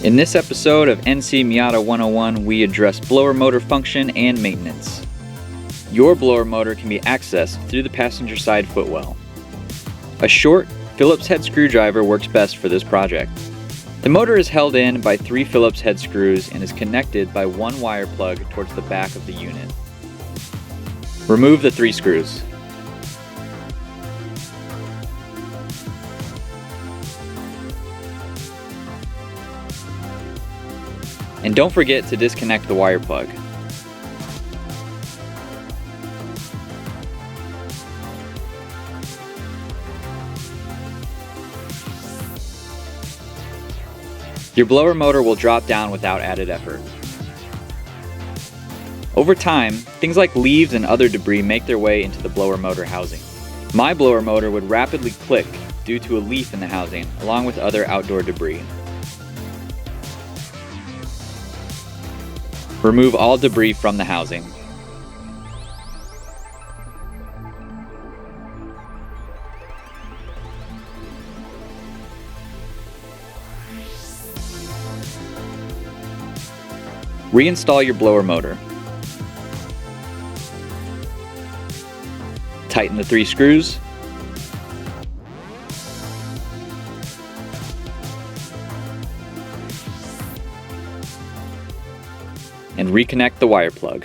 In this episode of NC Miata 101, we address blower motor function and maintenance. Your blower motor can be accessed through the passenger side footwell. A short Phillips head screwdriver works best for this project. The motor is held in by 3 Phillips head screws and is connected by 1 wire plug towards the back of the unit. Remove the 3 screws. And don't forget to disconnect the wire plug. Your blower motor will drop down without added effort. Over time, things like leaves and other debris make their way into the blower motor housing. My blower motor would rapidly click due to a leaf in the housing, along with other outdoor debris. Remove all debris from the housing. Reinstall your blower motor. Tighten the 3 screws. And reconnect the wire plug.